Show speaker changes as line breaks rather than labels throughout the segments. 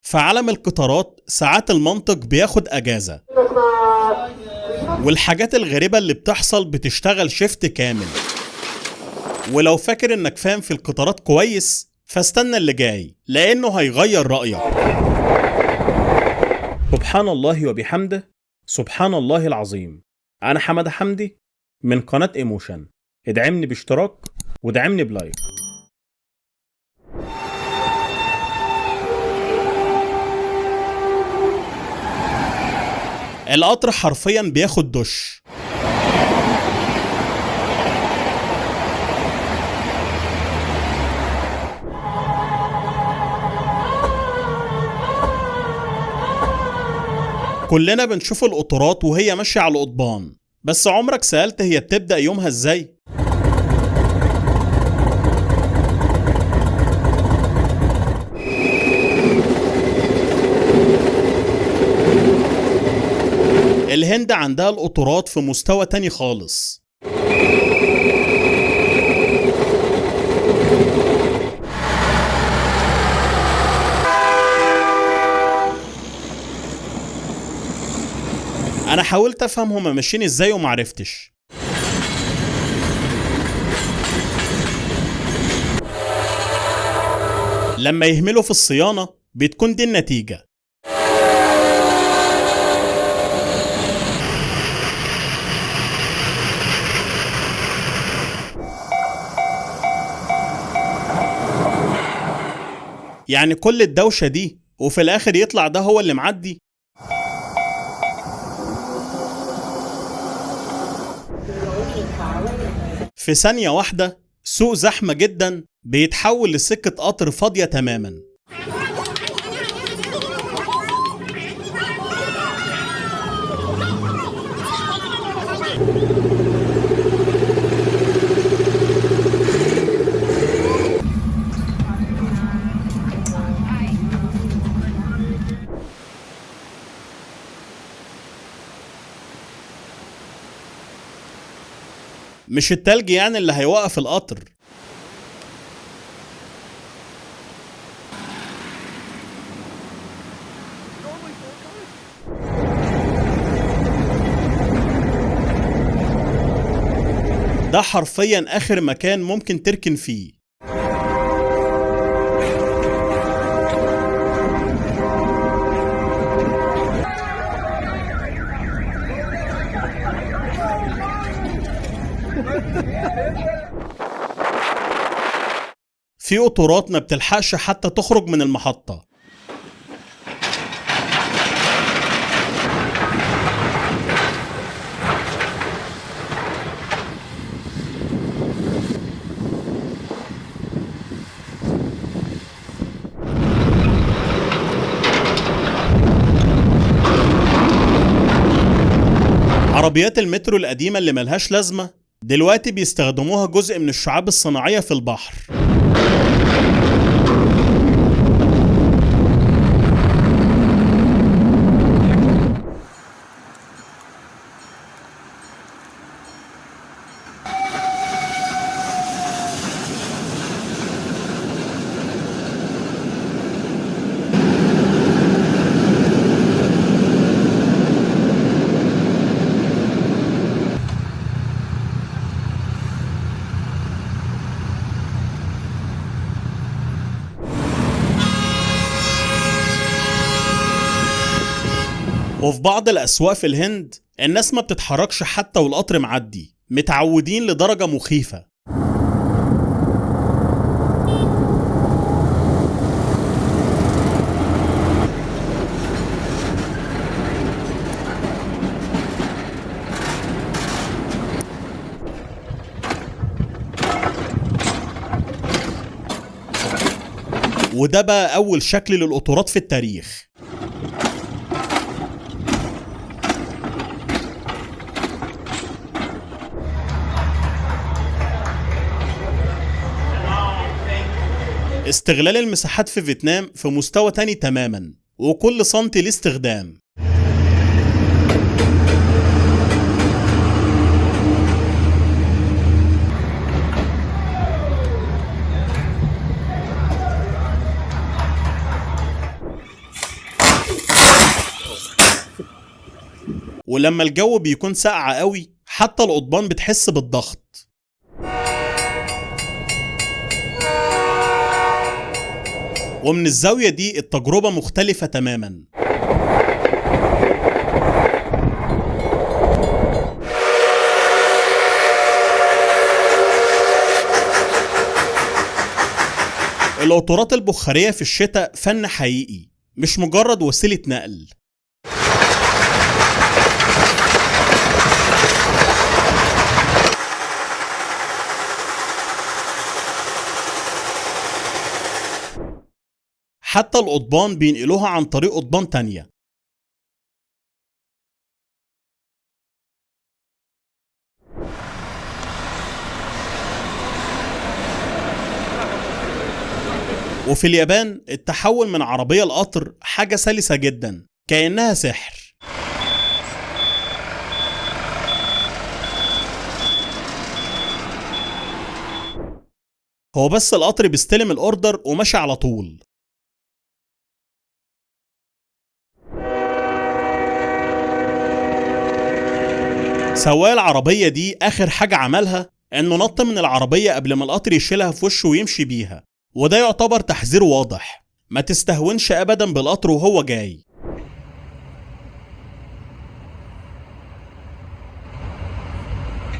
في عالم القطارات ساعات المنطق بياخد أجازة، والحاجات الغريبة اللي بتحصل بتشتغل شيفت كامل. ولو فاكر انك فاهم في القطارات كويس فاستنى اللي جاي لانه هيغير رأيك. سبحان الله وبحمده، سبحان الله العظيم. انا حمد حمدي من قناة ايموشن. ادعمني باشتراك وادعمني بلايك. القطر حرفيا بياخد دش. كلنا بنشوف القطارات وهي ماشية على القضبان، بس عمرك سألت هي بتبدأ يومها ازاي؟ الهند عندها القطارات في مستوى تاني خالص. انا حاولت افهم هما ماشيين ازاي ومعرفتش. لما يهملوا في الصيانة بتكون دي النتيجة. يعني كل الدوشة دي وفي الاخر يطلع ده هو اللي معدي؟ في ثانية واحدة سوق زحمة جدا بيتحول لسكة قطر فاضية تماما. مش التلج يعني اللي هيوقف القطر. ده حرفيا آخر مكان ممكن تركن فيه. في قطارات ما بتلحقش حتى تخرج من المحطة. عربيات المترو القديمة اللي ملهاش لازمة دلوقتي بيستخدموها جزء من الشعاب الصناعية في البحر. وفي بعض الأسواق في الهند الناس ما بتتحركش حتى والقطر معدي، متعودين لدرجة مخيفة. وده بقى أول شكل للقطارات في التاريخ. استغلال المساحات في فيتنام في مستوى تاني تماما، وكل سنتي ليه استخدام. ولما الجو بيكون ساقع قوي حتى القضبان بتحس بالضغط. ومن الزاوية دي التجربة مختلفة تماما. القطورات البخارية في الشتاء فن حقيقي مش مجرد وسيلة نقل. حتى القضبان بينقلوها عن طريق قضبان تانية. وفي اليابان التحول من عربية لقطر حاجة سلسة جدا كأنها سحر. هو بس القطر بيستلم الأوردر وماشي على طول. سواق العربية دي آخر حاجة عملها إنه نط من العربية قبل ما القطر يشيلها في وشه ويمشي بيها، وده يعتبر تحذير واضح، ما تستهونش أبدا بالقطر وهو جاي.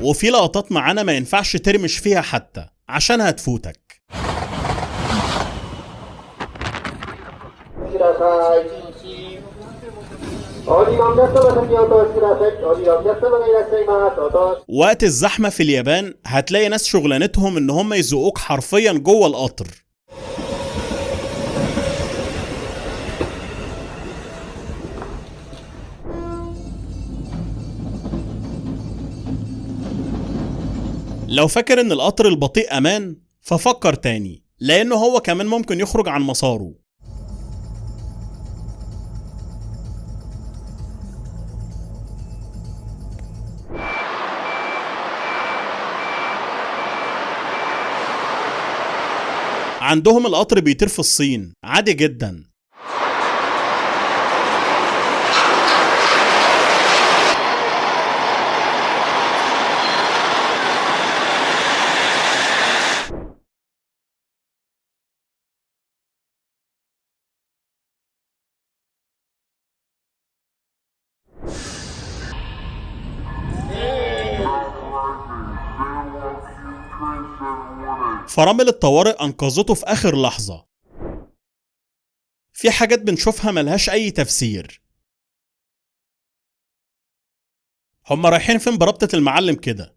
وفي لقطات معانا ما ينفعش ترمش فيها حتى عشان هتفوتك. وقت الزحمة في اليابان هتلاقي ناس شغلانتهم ان هم يزقوك حرفيا جوه القطر. لو فاكر ان القطر البطيء امان ففكر تاني، لانه هو كمان ممكن يخرج عن مساره. عندهم القطر بيطير في الصين عادي جدا. فرامل الطوارئ أنقذته في آخر لحظة. في حاجات بنشوفها ملهاش أي تفسير. هما رايحين فين بربطة المعلم كده؟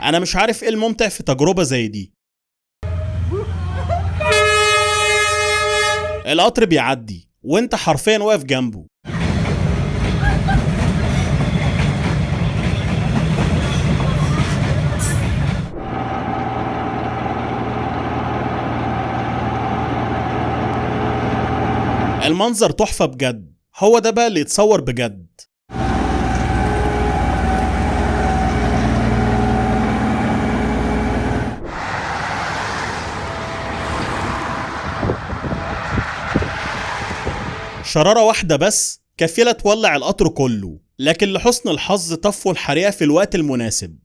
أنا مش عارف إيه الممتع في تجربة زي دي. القطر بيعدي وانت حرفيا واقف جنبه. المنظر تحفة بجد، هو ده بقى اللي يتصور بجد. شرارة واحدة بس كفيلة تولع القطر كله، لكن لحسن الحظ طفوا الحريقة في الوقت المناسب.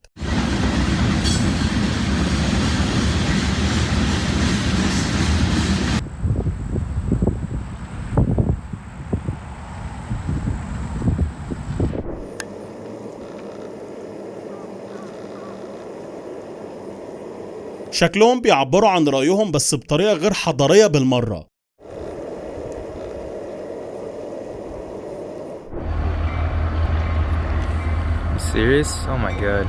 شكلهم بيعبروا عن رأيهم بس بطريقة غير حضارية بالمرة.
Serious? Oh my god.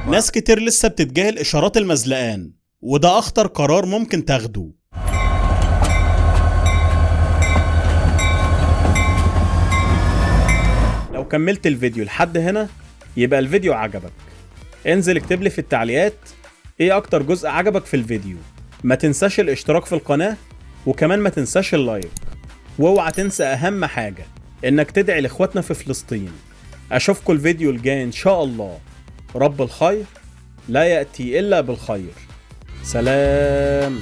ناس كتير لسه بتتجاهل إشارات المزلقان، وده أخطر قرار ممكن تاخده. لو كملت الفيديو لحد هنا يبقى الفيديو عجبك. انزل اكتب لي في التعليقات ايه أكتر جزء عجبك في الفيديو. ما تنساش الاشتراك في القناة، وكمان ما تنساش اللايك، واوعى تنسى أهم حاجة، إنك تدعي لإخواتنا في فلسطين. أشوفكوا الفيديو الجاي إن شاء الله. رب الخير لا يأتي إلا بالخير. سلام.